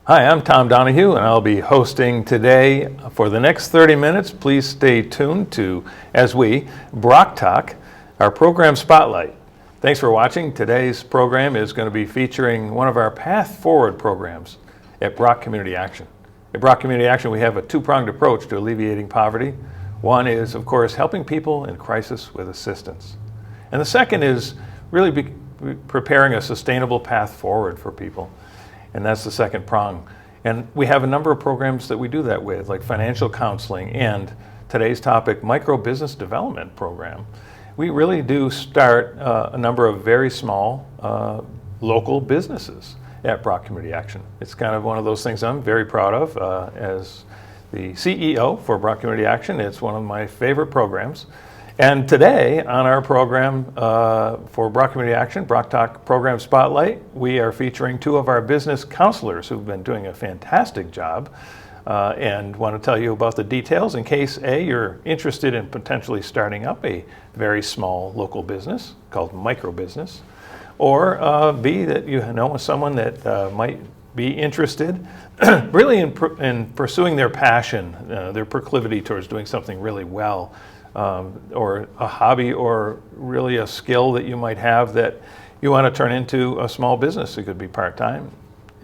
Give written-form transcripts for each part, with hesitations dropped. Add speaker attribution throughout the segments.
Speaker 1: Hi, I'm Tom Donahue, and I'll be hosting today for the next 30 minutes. Please stay tuned to, as we, BROC Talk, our program spotlight. Thanks for watching. Today's program is going to be featuring one of our Path Forward programs at BROC Community Action. At BROC Community Action, we have a two-pronged approach to alleviating poverty. One is, of course, helping people in crisis with assistance. And the second is really preparing a sustainable path forward for people. And that's the second prong. And we have a number of programs that we do that with, like financial counseling and today's topic, micro business development program. We really do start a number of very small local businesses at BROC Community Action. It's kind of one of those things I'm very proud of as the CEO for BROC Community Action. It's one of my favorite programs. And today on our program for BROC Community Action, BROC Talk Program Spotlight, we are featuring two of our business counselors who've been doing a fantastic job and want to tell you about the details in case A, you're interested in potentially starting up a very small local business called micro business, or B, that you know someone that might be interested really in pursuing their passion, their proclivity towards doing something really well. Or a hobby or really a skill that you might have that you want to turn into a small business. It could be part-time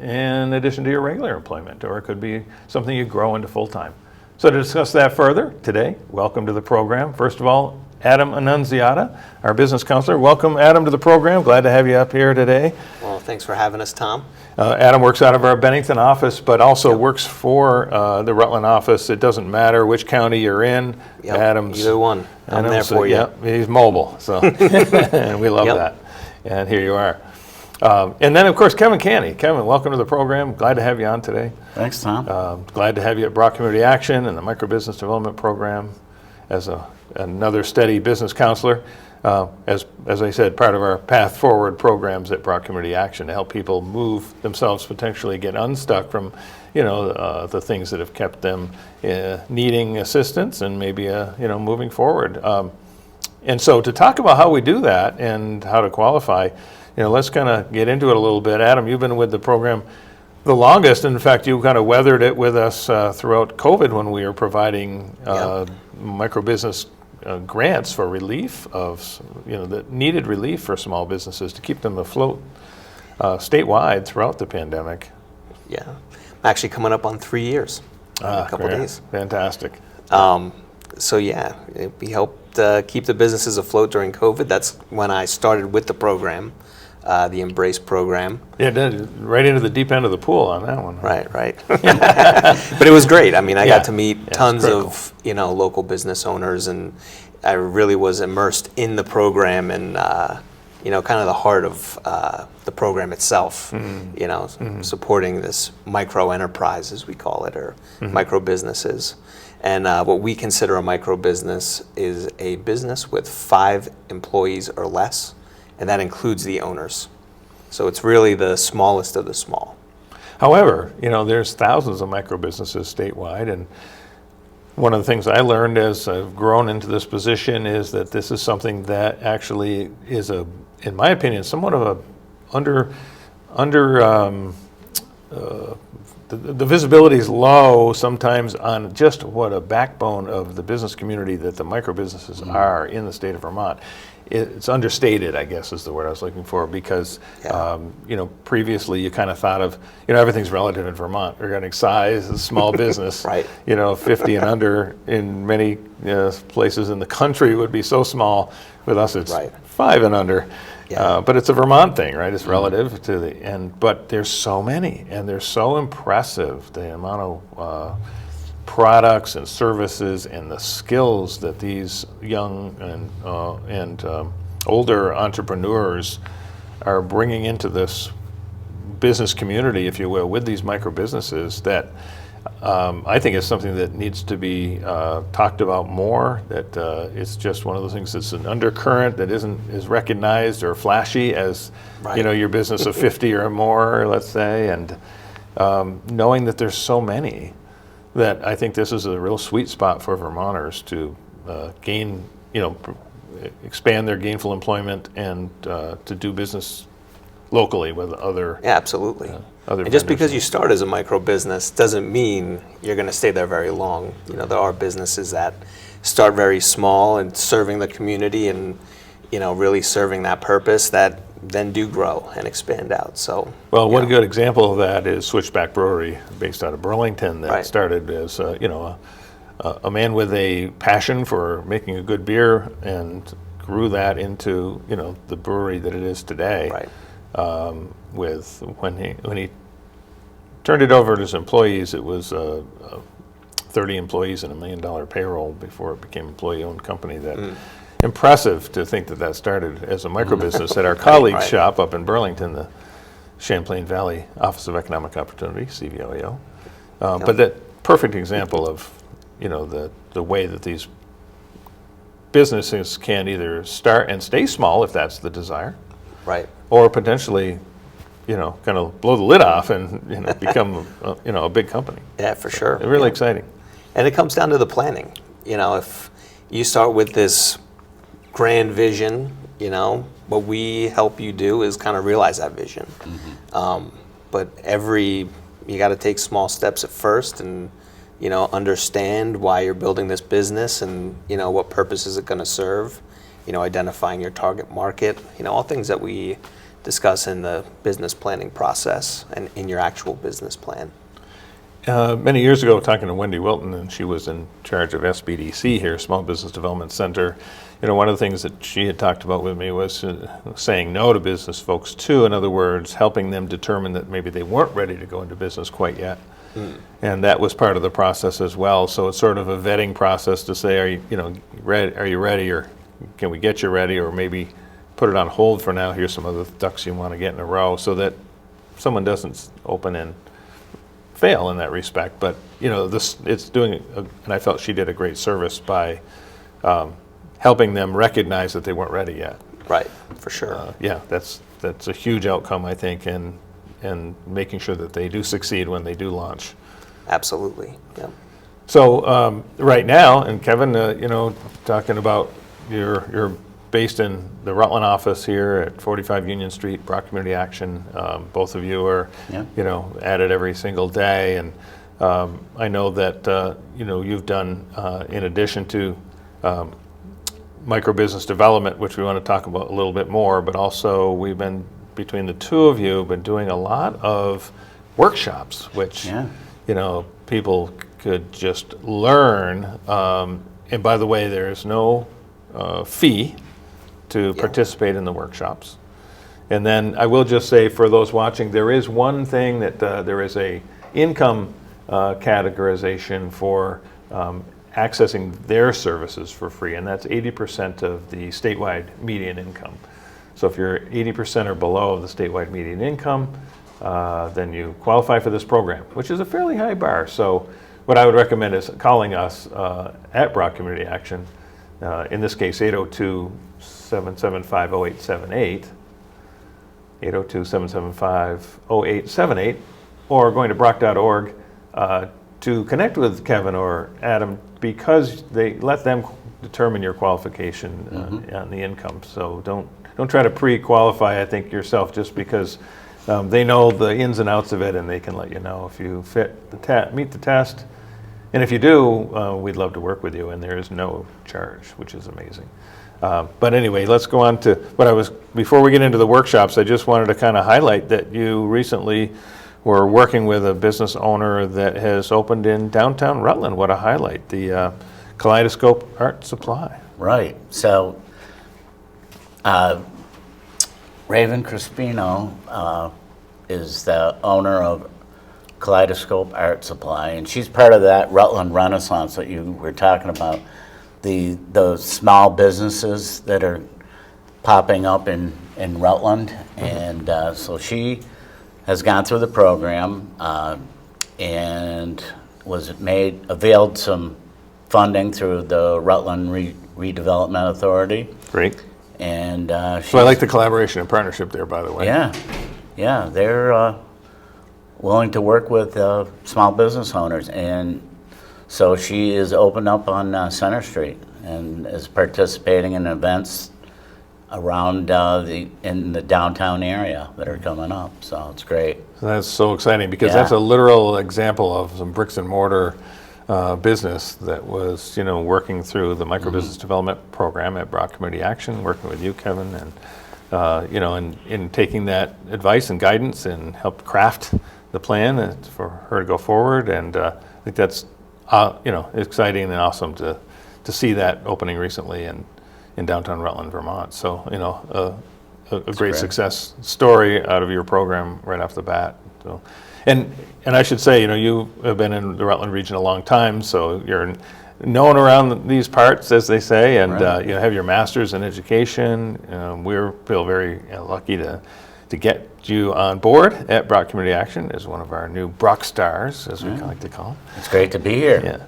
Speaker 1: in addition to your regular employment, or it could be something you grow into full-time. So to discuss that further today, welcome to the program. First of all, Annunziata, our business counselor. Welcome, Adam, to the program. Glad to have you up here today.
Speaker 2: Well, thanks for having us, Tom.
Speaker 1: Adam works out of our Bennington office, but also works for the Rutland office. It doesn't matter which county you're in.
Speaker 2: Yep,
Speaker 1: Adam's
Speaker 2: either one. I'm there for you.
Speaker 1: Yep, he's mobile, so and we love that. And here you are. And then, of course, KCanney. Kevin, welcome to the program. Glad to have you on today.
Speaker 3: Thanks, Tom.
Speaker 1: Glad to have you at BROC Community Action and the Micro Business Development Program as another steady business counselor. As I said, part of our Path Forward programs at BROC Community Action to help people move themselves, potentially get unstuck from, the things that have kept them needing assistance and maybe, moving forward. And so to talk about how we do that and how to qualify, let's kind of get into it a little bit. Adam, you've been with the program the longest. In fact, you kind of weathered it with us throughout COVID when we were providing micro business grants for relief of, the needed relief for small businesses to keep them afloat statewide throughout the pandemic.
Speaker 2: Yeah, I'm actually coming up on 3 years in a couple days.
Speaker 1: Fantastic.
Speaker 2: We helped keep the businesses afloat during COVID. That's when I started with the program, the Embrace program.
Speaker 1: Yeah, right into the deep end of the pool on that one.
Speaker 2: Right. But it was great. I mean, I got to meet tons of, local business owners, and I really was immersed in the program and, kind of the heart of the program itself, supporting this micro enterprise, as we call it, or micro businesses. And what we consider a micro business is a business with 5 employees or less, and that includes the owners. So it's really the smallest of the small.
Speaker 1: However, there's thousands of micro businesses statewide, and one of the things I learned as I've grown into this position is that this is something that actually is in my opinion, somewhat of the visibility is low sometimes on just what a backbone of the business community that the micro businesses are in the state of Vermont. It's understated, I guess is the word I was looking for, because previously you kind of thought of, everything's relative in Vermont regarding size, small business.
Speaker 2: Right.
Speaker 1: 50 and under in many places in the country would be so small. With us, it's 5 and under. Yeah. But it's a Vermont thing, right? It's relative to but there's so many, and they're so impressive, the amount of products and services and the skills that these young and older entrepreneurs are bringing into this business community, if you will, with these micro businesses that I think is something that needs to be talked about more, that it's just one of those things that's an undercurrent that isn't as recognized or flashy as, your business of 50 or more, let's say, and knowing that there's so many, that I think this is a real sweet spot for Vermonters to gain, expand their gainful employment and to do business locally with other
Speaker 2: Yeah, absolutely.
Speaker 1: other
Speaker 2: And just
Speaker 1: vendors.
Speaker 2: because you start as a micro business doesn't mean you're going to stay there very long. You know, there are businesses that start very small and serving the community and, you know, really serving that purpose that then do grow and expand out. So,
Speaker 1: Well, one
Speaker 2: you know,
Speaker 1: good example of that is Switchback Brewery, based out of Burlington, that
Speaker 2: Right.
Speaker 1: started as a man with a passion for making a good beer and grew that into the brewery that it is today.
Speaker 2: Right.
Speaker 1: With when he turned it over to his employees, it was 30 employees and $1 million payroll before it became an employee-owned company. That impressive to think that started as a micro business at our colleague's
Speaker 2: Right.
Speaker 1: shop up in Burlington, the Champlain Valley Office of Economic Opportunity, CVOEO. But that perfect example of the way that these businesses can either start and stay small if that's the desire,
Speaker 2: Right.
Speaker 1: or potentially, kind of blow the lid off and become a big company.
Speaker 2: Yeah, for sure.
Speaker 1: Really exciting.
Speaker 2: And it comes down to the planning. You know, if you start with this grand vision, what we help you do is kind of realize that vision. But you got to take small steps at first and, understand why you're building this business and, what purpose is it going to serve, identifying your target market, all things that we discuss in the business planning process and in your actual business plan.
Speaker 1: Many years ago, talking to Wendy Wilton, and she was in charge of SBDC here, Small Business Development Center. One of the things that she had talked about with me was saying no to business folks too. In other words, helping them determine that maybe they weren't ready to go into business quite yet. And that was part of the process as well. So it's sort of a vetting process to say, are you ready, or can we get you ready, or maybe put it on hold for now. Here's some other ducks you want to get in a row, so that someone doesn't open and fail in that respect. But it's doing, and I felt she did a great service by helping them recognize that they weren't ready yet.
Speaker 2: Right, for sure.
Speaker 1: Yeah, that's a huge outcome, I think, and making sure that they do succeed when they do launch.
Speaker 2: Absolutely. Yeah.
Speaker 1: So right now, and Kevin, talking about you're based in the Rutland office here at 45 Union Street, BROC Community Action. Both of you are, at it every single day, and I know that you've done in addition to micro business development, which we want to talk about a little bit more, but also we've been, between the two of you, been doing a lot of workshops, which people could just learn. And by the way, there is no fee to participate in the workshops. And then I will just say, for those watching, there is one thing that there is a income categorization for accessing their services for free, and that's 80% of the statewide median income. So if you're 80% or below of the statewide median income, then you qualify for this program, which is a fairly high bar. So what I would recommend is calling us at BROC Community Action, in this case 802-775-0878, 802-775-0878, or going to broc.org to connect with Kevin or Adam, because they let them determine your qualification on the income. So don't try to pre-qualify, I think, yourself, just because they know the ins and outs of it, and they can let you know if you meet the test. And if you do, we'd love to work with you, and there is no charge, which is amazing. But anyway, let's go on to before we get into the workshops, I just wanted to kind of highlight that you recently were working with a business owner that has opened in downtown Rutland. What a highlight, the Kaleidoscope Art Supply.
Speaker 3: Right, so Raven Crispino is the owner of Kaleidoscope Art Supply, and she's part of that Rutland Renaissance that you were talking about, the small businesses that are popping up in Rutland. And so she has gone through the program and availed some funding through the Rutland Redevelopment Authority.
Speaker 1: Great.
Speaker 3: And
Speaker 1: So I like the collaboration and partnership there, by the way.
Speaker 3: Yeah, they're willing to work with small business owners, and so she is opened up on Center Street and is participating in events around in the downtown area that are coming up. So it's great.
Speaker 1: That's so exciting because
Speaker 3: Yeah.
Speaker 1: that's a literal example of some bricks and mortar business that was, working through the microbusiness development program at BROC Community Action, working with you, Kevin, and in taking that advice and guidance and help craft the plan for her to go forward. And I think that's exciting and awesome to see that opening recently in downtown Rutland, Vermont. So a great
Speaker 3: great.
Speaker 1: success story out of your program right off the bat. So, and I should say, you have been in the Rutland region a long time, so you're known around these parts, as they say, and
Speaker 3: Right.
Speaker 1: you have your master's in education. We feel very lucky to get you on board at BROC Community Action as one of our new BROC stars, as we like to call them.
Speaker 3: It's great to be here.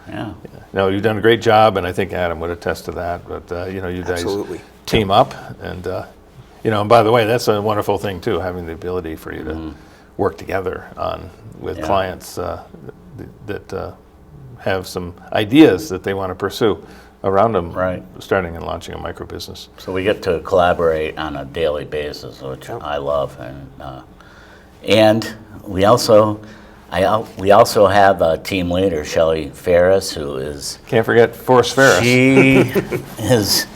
Speaker 1: Yeah. No, you've done a great job, and I think Adam would attest to that. But you guys
Speaker 2: Absolutely.
Speaker 1: team up, and and by the way, that's a wonderful thing too, having the ability for you to work together with
Speaker 3: Yeah.
Speaker 1: clients that have some ideas that they want to pursue around them,
Speaker 3: Right.
Speaker 1: starting and launching a micro business.
Speaker 3: So we get to collaborate on a daily basis, which I love, and we also have a team leader, Shelley Ferris, who is
Speaker 1: Can't forget Forrest Ferris.
Speaker 3: she is,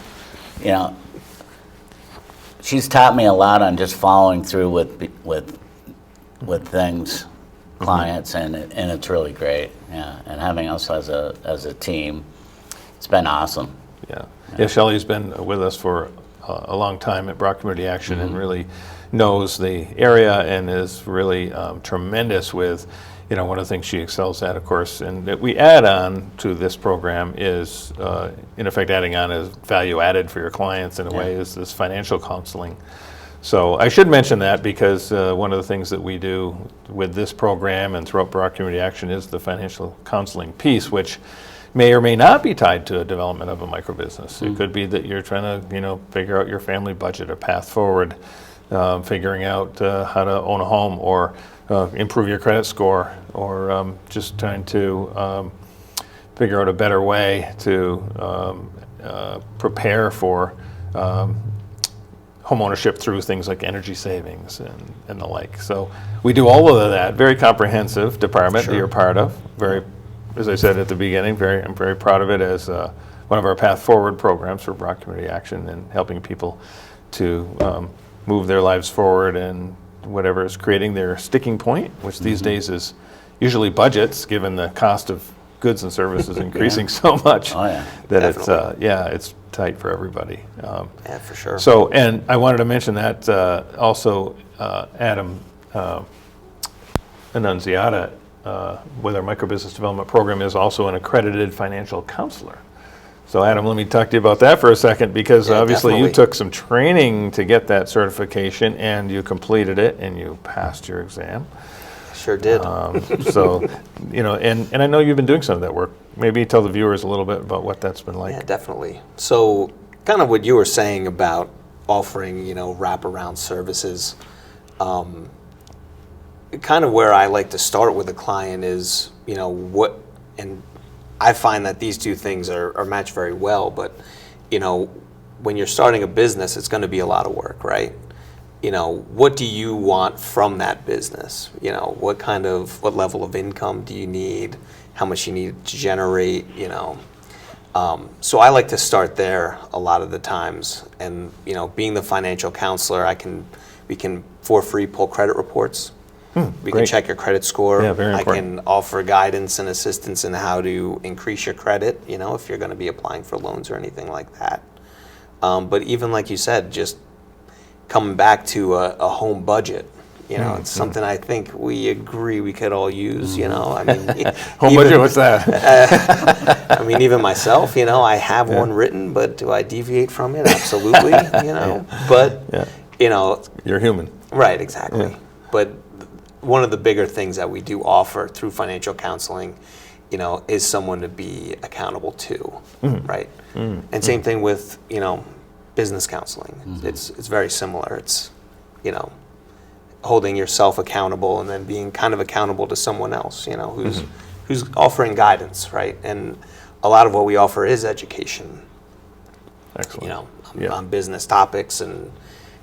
Speaker 3: she's taught me a lot on just following through with things, clients, and it's really great. Yeah, and having us as a team, it's been awesome.
Speaker 1: Yeah, Shelley's been with us for a long time at BROC Community Action and really knows the area and is really tremendous with, one of the things she excels at, of course, and that we add on to this program is, in effect, adding on as value added for your clients in a way is this financial counseling. So I should mention that because one of the things that we do with this program and throughout BROC Community Action is the financial counseling piece, which may or may not be tied to a development of a microbusiness. It could be that you're trying to, figure out your family budget, a path forward, figuring out how to own a home or improve your credit score, or just trying to figure out a better way to prepare for home ownership through things like energy savings and the like. So we do all of that. Very comprehensive department that you're part of. Very, as I said at the beginning, I'm very proud of it as one of our Path Forward programs for BROC Community Action and helping people to move their lives forward and whatever is creating their sticking point, which these days is usually budgets, given the cost of goods and services increasing so much that
Speaker 2: Definitely.
Speaker 1: it's tight for everybody.
Speaker 2: Yeah, for sure.
Speaker 1: So, and I wanted to mention that also Adam Annunziata with our microbusiness development program is also an accredited financial counselor. So Adam, let me talk to you about that for a second, because obviously
Speaker 2: definitely.
Speaker 1: you took some training to get that certification and you completed it and you passed your exam.
Speaker 2: Sure did.
Speaker 1: So, and I know you've been doing some of that work. Maybe tell the viewers a little bit about what that's been like.
Speaker 2: Yeah, definitely. So kind of what you were saying about offering, wraparound services, kind of where I like to start with a client is, and I find that these two things are matched very well, but, when you're starting a business, it's going to be a lot of work, right? What do you want from that business? What level of income do you need? How much you need to generate, So I like to start there a lot of the times. And, being the financial counselor, we can for free pull credit reports. We can check your credit score.
Speaker 1: Yeah, very important.
Speaker 2: I can offer guidance and assistance in how to increase your credit, if you're going to be applying for loans or anything like that. But even like you said, just coming back to a home budget, it's something I think we agree we could all use, I mean.
Speaker 1: Home budget, what's that?
Speaker 2: I mean, even myself, I have one written, but do I deviate from it? Absolutely, But,
Speaker 1: You're human.
Speaker 2: Right, exactly. But one of the bigger things that we do offer through financial counseling, is someone to be accountable to, right? And same thing with, business counseling. It's very similar. It's, holding yourself accountable and then being kind of accountable to someone else, who's offering guidance, right? And a lot of what we offer is education.
Speaker 1: Excellent.
Speaker 2: On business topics and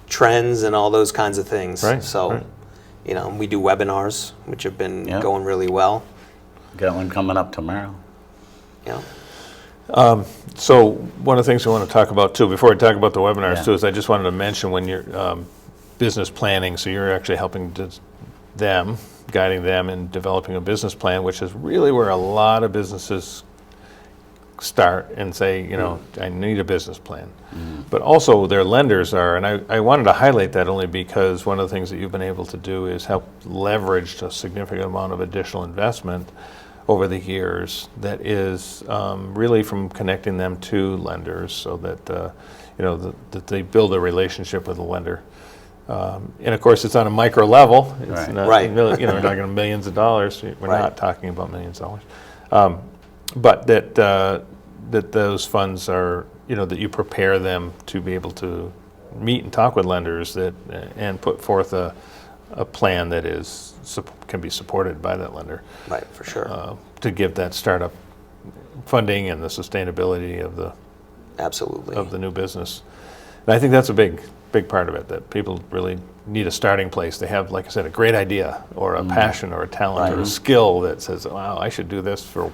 Speaker 2: trends and all those kinds of things.
Speaker 1: Right,
Speaker 2: So,
Speaker 1: right.
Speaker 2: We do webinars, which have been
Speaker 3: Yep.
Speaker 2: going really well.
Speaker 3: Got one coming up tomorrow.
Speaker 2: Yeah.
Speaker 1: So one of the things we want to talk about too, before we talk about the webinars
Speaker 3: Yeah.
Speaker 1: too, is I just wanted to mention when you're business planning, so you're actually helping them, guiding them in developing a business plan, which is really where a lot of businesses start and say, I need a business plan. But also their lenders are, and I wanted to highlight that only because one of the things that you've been able to do is help leverage a significant amount of additional investment over the years that is really from connecting them to lenders so that, that they build a relationship with the lender. And of course, it's on a micro level. It's
Speaker 3: Right.
Speaker 1: not,
Speaker 2: Right.
Speaker 1: we're talking millions of dollars. We're
Speaker 2: Right.
Speaker 1: not talking about millions of dollars. But that those funds are, that you prepare them to be able to meet and talk with lenders and put forth a plan that can be supported by that lender.
Speaker 2: Right, for sure.
Speaker 1: To give that startup funding and the sustainability of
Speaker 2: Absolutely.
Speaker 1: the new business. And I think that's a big part of it, that people really need a starting place. They have, like I said, a great idea or a passion or a talent or a skill that says, wow, I should do this for,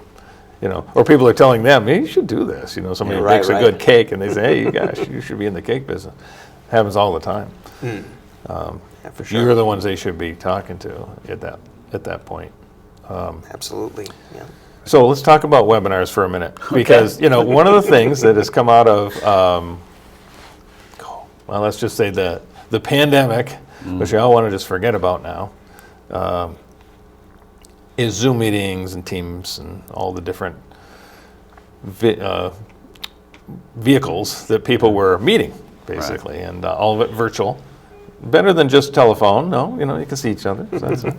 Speaker 1: or people are telling them, hey, you should do this. Somebody
Speaker 2: Yeah,
Speaker 1: makes a good cake and they say, hey, gosh, you should be in the cake business. It happens all the time.
Speaker 2: Yeah, for sure.
Speaker 1: You're the ones they should be talking to at that point.
Speaker 2: Absolutely. Yeah.
Speaker 1: So let's talk about webinars for a minute, because one of the things that has come out of, let's just say the pandemic, which we all want to just forget about now, is Zoom meetings and Teams and all the different vehicles that people were meeting, basically, and all of it virtual. Better than just telephone. No, you can see each other. So that's it.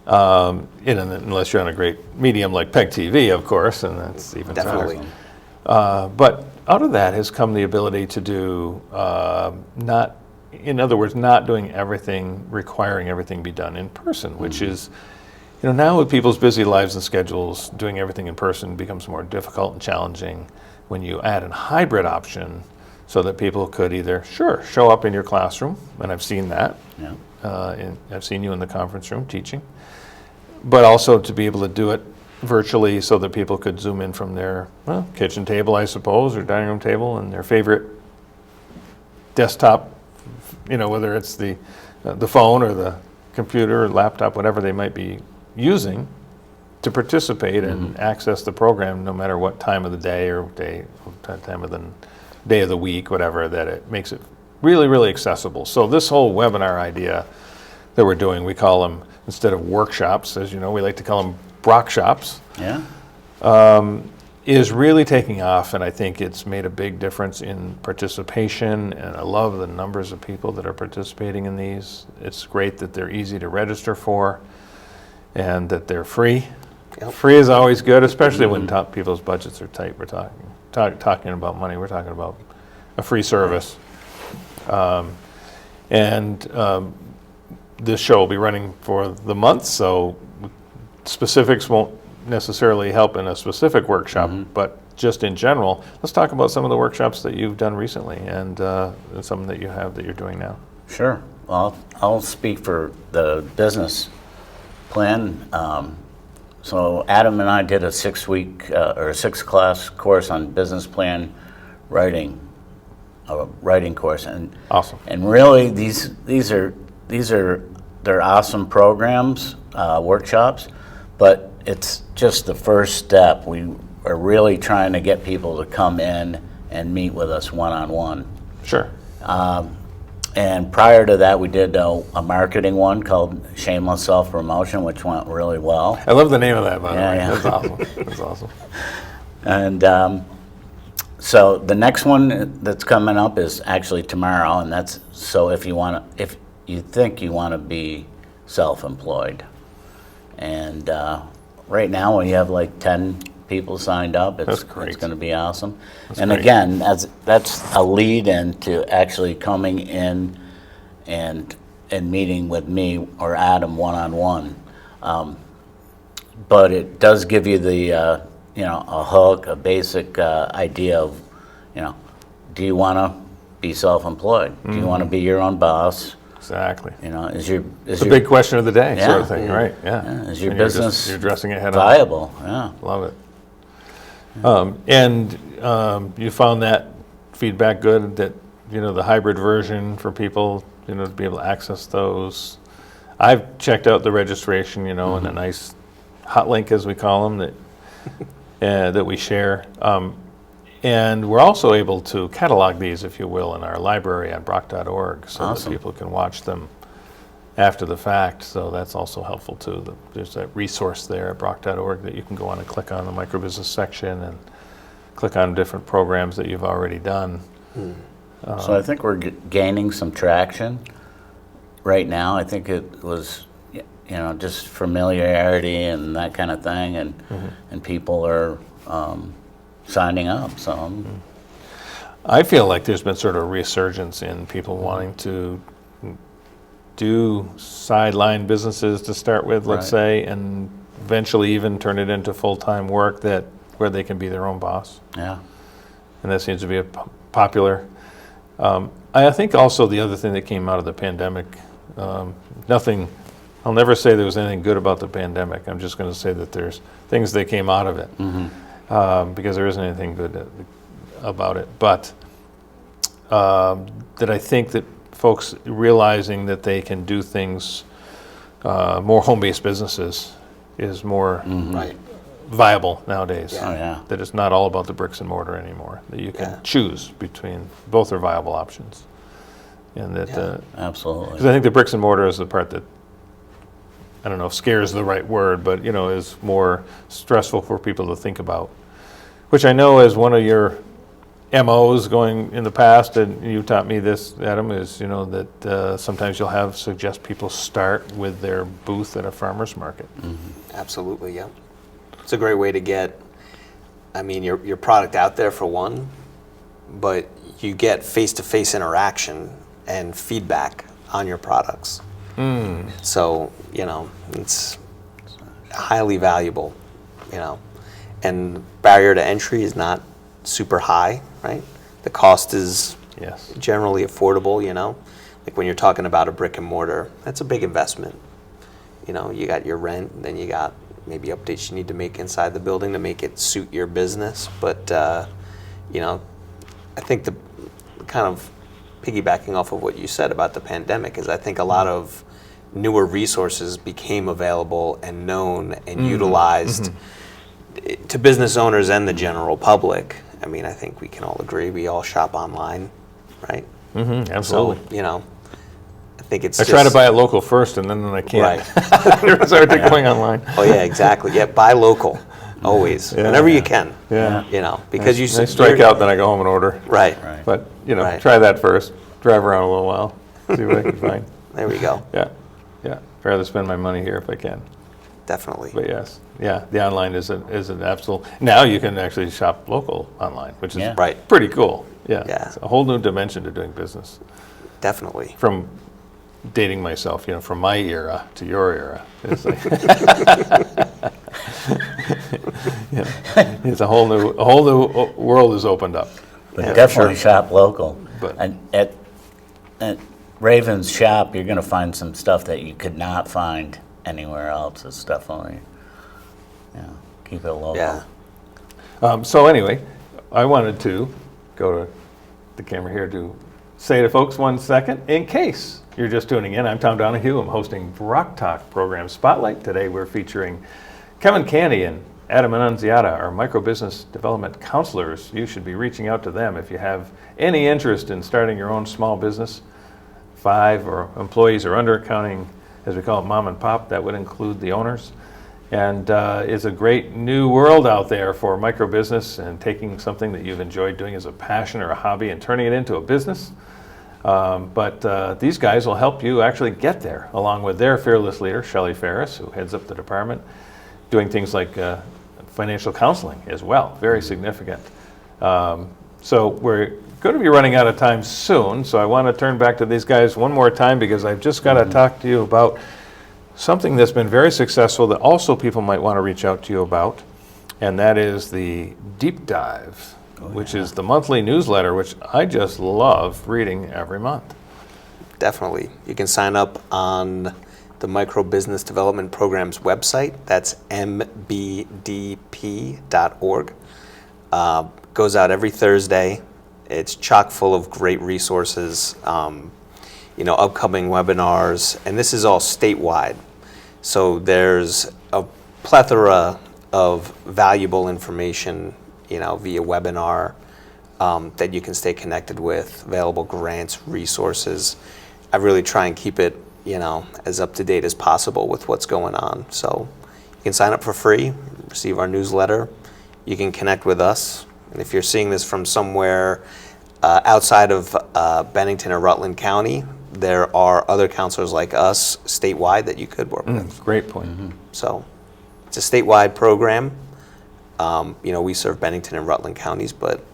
Speaker 1: Unless you're on a great medium like PEG TV, of course, and that's even
Speaker 2: Definitely.
Speaker 1: better. But out of that has come the ability to do not doing everything, requiring everything be done in person, which is, now with people's busy lives and schedules, doing everything in person becomes more difficult and challenging when you add a hybrid option so that people could either, show up in your classroom, and I've seen that.
Speaker 3: Yeah.
Speaker 1: I've seen you in the conference room teaching, but also to be able to do it virtually so that people could Zoom in from their kitchen table, I suppose, or dining room table, and their favorite desktop, whether it's the phone or the computer or laptop, whatever they might be using, to participate and access the program no matter what time of the day or time of the day of the week, whatever, that it makes it really, really accessible. So this whole webinar idea that we're doing, we call them, instead of workshops, as you know, we like to call them BROC shops,
Speaker 3: Yeah.
Speaker 1: is really taking off, and I think it's made a big difference in participation, and I love the numbers of people that are participating in these. It's great that they're easy to register for and that they're free.
Speaker 2: Yep.
Speaker 1: Free is always good, especially when people's budgets are tight. We're talking about money. We're talking about a free service. This show will be running for the month, so specifics won't necessarily help in a specific workshop, but just in general, let's talk about some of the workshops that you've done recently and some that you have that you're doing now.
Speaker 3: Sure. Well, I'll speak for the business plan. So Adam and I did a 6-week or a 6-class course on business plan writing, a writing course, and
Speaker 1: Awesome.
Speaker 3: And really, they're awesome programs, workshops, but it's just the first step. We are really trying to get people to come in and meet with us one-on-one.
Speaker 1: Sure.
Speaker 3: And prior to that, we did a marketing one called Shameless Self-Promotion, which went really well.
Speaker 1: I love the name of that, by the way.
Speaker 3: Yeah.
Speaker 1: That's awesome. That's awesome.
Speaker 3: And so the next one that's coming up is actually tomorrow, and that's if you think you want to be self-employed. And right now we have like 10 people signed up.
Speaker 1: That's great.
Speaker 3: It's going to be awesome. And
Speaker 1: great.
Speaker 3: again, that's a lead into actually coming in and meeting with me or Adam one-on-one. But it does give you the a hook, a basic idea of do you want to be self-employed? Do you want to be your own boss?
Speaker 1: Exactly.
Speaker 3: You know, is your
Speaker 1: It's a big question of the day,
Speaker 3: Yeah.
Speaker 1: sort of thing, right? Yeah.
Speaker 3: Yeah, is your
Speaker 1: And
Speaker 3: business
Speaker 1: you're addressing it head on.
Speaker 3: viable? Yeah.
Speaker 1: Love it. And you found that feedback good, that, you know, the hybrid version for people, you know, to be able to access those. I've checked out the registration, you know, and a nice hot link, as we call them, that we share. And we're also able to catalog these, if you will, in our library at broc.org, so
Speaker 3: Awesome.
Speaker 1: that people can watch them after the fact. So that's also helpful too. There's that resource there at broc.org that you can go on and click on the microbusiness section and click on different programs that you've already done.
Speaker 3: So I think we're gaining some traction right now. I think it was, you know, just familiarity and that kind of thing, and people are signing up. So
Speaker 1: I feel like there's been sort of a resurgence in people wanting to do sideline businesses to start with, let's say, and eventually even turn it into full-time work where they can be their own boss.
Speaker 3: yeah,
Speaker 1: And that seems to be a popular. I think also the other thing that came out of the pandemic, I'll never say there was anything good about the pandemic. I'm just going to say that there's things that came out of it, because there isn't anything good about it. But that I think that folks realizing that they can do things, more home-based businesses is more viable nowadays.
Speaker 3: Oh, yeah.
Speaker 1: That it's not all about the bricks and mortar anymore, that you can choose between, both are viable options. And that, because
Speaker 3: absolutely.
Speaker 1: I think the bricks and mortar is the part that, I don't know if scare is the right word, but, you know, is more stressful for people to think about. Which I know is one of your MOs going in the past, and you taught me this, Adam, is, you know, that sometimes you'll suggest people start with their booth at a farmer's market.
Speaker 2: Absolutely, yeah. It's a great way to get, I mean, your product out there for one, but you get face-to-face interaction and feedback on your products. So, you know, it's highly valuable, you know. And barrier to entry is not super high, right? The cost is generally affordable, you know. Like when you're talking about a brick and mortar, that's a big investment. You know, you got your rent, then you got maybe updates you need to make inside the building to make it suit your business. But, you know, I think the kind of piggybacking off of what you said about the pandemic is I think a lot of newer resources became available and known and utilized to business owners and the general public. I mean, I think we can all agree we all shop online, right?
Speaker 1: Absolutely.
Speaker 2: So, you know, I think it's
Speaker 1: I try to buy it local first, and then I can't.
Speaker 2: Right.
Speaker 1: Start going online.
Speaker 2: Oh yeah, exactly. Yeah, buy local, always, whenever you can.
Speaker 1: Yeah.
Speaker 2: You know, because you
Speaker 1: I strike out, then I go home and order.
Speaker 2: Right.
Speaker 1: But, you know,
Speaker 2: Right.
Speaker 1: try that first. Drive around a little while, see what I can find.
Speaker 2: There we go.
Speaker 1: Yeah. I'd rather spend my money here if I can.
Speaker 2: Definitely.
Speaker 1: But yes, the online is an absolute. Now you can actually shop local online, which is
Speaker 2: Right.
Speaker 1: pretty cool. Yeah.
Speaker 2: Yeah.
Speaker 1: It's a whole new dimension to doing business.
Speaker 2: Definitely.
Speaker 1: From dating myself, you know, from my era to your era. It's like you know, it's a whole new world has opened up.
Speaker 3: But definitely shop local.
Speaker 1: But-
Speaker 3: And at Raven's shop, you're going to find some stuff that you could not find anywhere else. It's definitely, keep it local.
Speaker 2: Yeah.
Speaker 1: So anyway, I wanted to go to the camera here to say to folks 1 second, in case you're just tuning in, I'm Tom Donahue. I'm hosting BROC Talk Program Spotlight. Today we're featuring Canney and Annunziata, our microbusiness development counselors. You should be reaching out to them if you have any interest in starting your own small business, 5 or employees or under, counting, as we call it, mom and pop. That would include the owners. And it's a great new world out there for microbusiness and taking something that you've enjoyed doing as a passion or a hobby and turning it into a business. But these guys will help you actually get there, along with their fearless leader, Shelley Ferris, who heads up the department, doing things like financial counseling as well, very significant. So we're going to be running out of time soon, so I want to turn back to these guys one more time because I've just got to talk to you about something that's been very successful that also people might want to reach out to you about, and that is the deep dive which is the monthly newsletter, which I just love reading every month.
Speaker 2: Definitely. You can sign up on the Micro Business Development Program's website. That's mbdp.org. Goes out every Thursday. It's chock full of great resources, upcoming webinars, and this is all statewide. So there's a plethora of valuable information, via webinar that you can stay connected with, available grants, resources. I really try and keep it, as up to date as possible with what's going on. So you can sign up for free, receive our newsletter. You can connect with us. And if you're seeing this from somewhere outside of Bennington or Rutland County, there are other counselors like us statewide that you could work with.
Speaker 1: Great point.
Speaker 2: So it's a statewide program. We serve Bennington and Rutland counties, but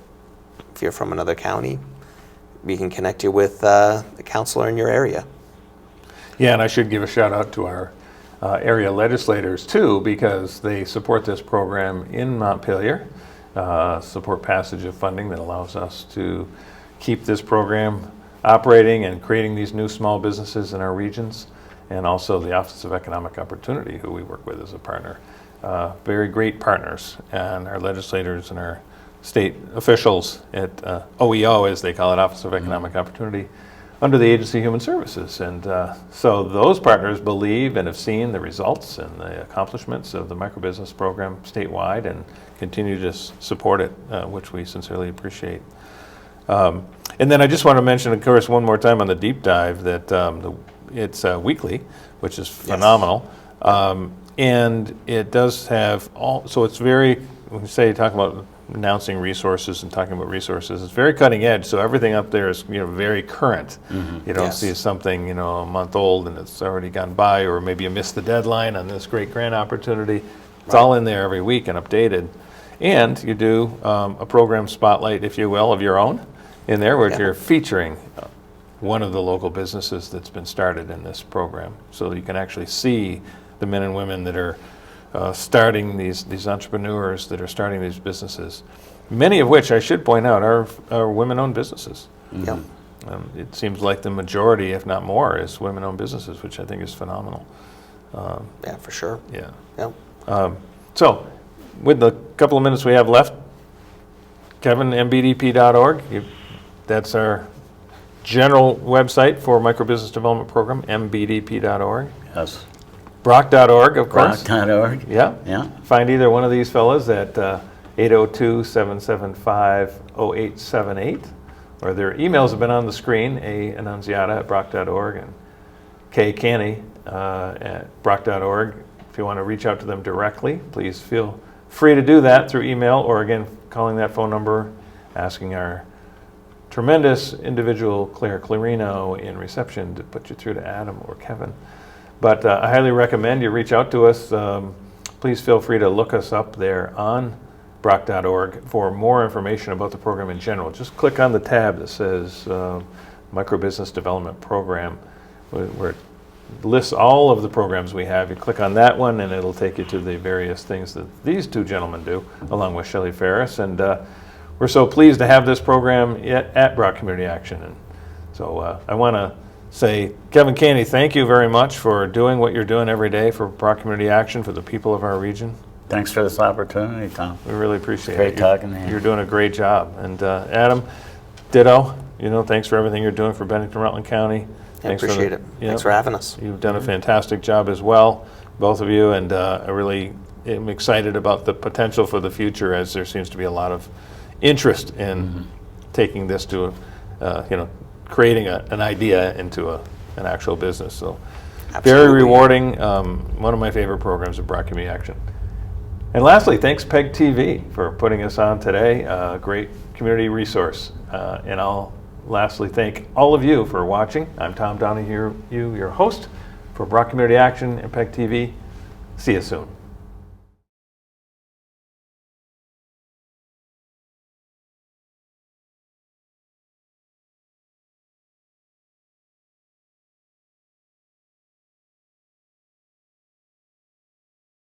Speaker 2: if you're from another county, we can connect you with the counselor in your area.
Speaker 1: Yeah, and I should give a shout out to our area legislators too, because they support this program in Montpelier, support passage of funding that allows us to keep this program operating and creating these new small businesses in our regions, and also the Office of Economic Opportunity, who we work with as a partner. Very great partners, and our legislators and our state officials at OEO, as they call it, Office of Economic Opportunity, under the Agency of Human Services. And so those partners believe and have seen the results and the accomplishments of the microbusiness program statewide and continue to support it, which we sincerely appreciate. And then I just want to mention, of course, one more time on the deep dive that it's weekly, which is phenomenal. Yes. And it does have so it's very, when you say, talking about announcing resources and talking about resources, it's very cutting edge. So everything up there is, very current. You don't see something, a month old and it's already gone by, or maybe you missed the deadline on this great grant opportunity. It's all in there every week and updated. And you do a program spotlight, if you will, of your own in there, where you're featuring one of the local businesses that's been started in this program. So you can actually see the men and women that are starting these entrepreneurs that are starting these businesses, many of which I should point out are women-owned businesses.
Speaker 2: Yeah.
Speaker 1: It seems like the majority, if not more, is women-owned businesses, which I think is phenomenal.
Speaker 2: Yeah, for sure.
Speaker 1: Yeah.
Speaker 2: Yeah.
Speaker 1: So, with the couple of minutes we have left, Kevin, mbdp.org, that's our general website for Microbusiness Development Program, mbdp.org.
Speaker 3: Yes.
Speaker 1: BROC.org, of course.
Speaker 3: BROC.org.
Speaker 1: Yeah.
Speaker 3: Yeah.
Speaker 1: Find either one of these fellas at 802-775-0878, or their emails have been on the screen, AAnnunziata at BROC.org and KCanney at BROC.org. If you want to reach out to them directly, please feel free to do that through email, or again, calling that phone number, asking our tremendous individual Claire Clarino in reception to put you through to Adam or Kevin. But I highly recommend you reach out to us. Please feel free to look us up there on BROC.org for more information about the program in general. Just click on the tab that says Microbusiness Development Program, where it lists all of the programs we have. You click on that one and it'll take you to the various things that these two gentlemen do, along with Shelley Ferris. And we're so pleased to have this program at BROC Community Action. And so I want to say, Kevin Canney, thank you very much for doing what you're doing every day for BROC Community Action, for the people of our region.
Speaker 3: Thanks for this opportunity, Tom.
Speaker 1: We really appreciate it.
Speaker 3: Great talking to you.
Speaker 1: You're doing a great job. And Adam, ditto. Thanks for everything you're doing for Bennington, Rutland County.
Speaker 2: I appreciate it. Thanks for having us.
Speaker 1: You've done a fantastic job as well, both of you, and I really am excited about the potential for the future, as there seems to be a lot of interest in taking this to, creating an idea into an actual business. So very rewarding. One of my favorite programs at BROC Community Action. And lastly, thanks PEG TV for putting us on today. Great community resource. And I'll lastly thank all of you for watching. I'm Tom Donahue, your host for BROC Community Action and PEG TV. See you soon.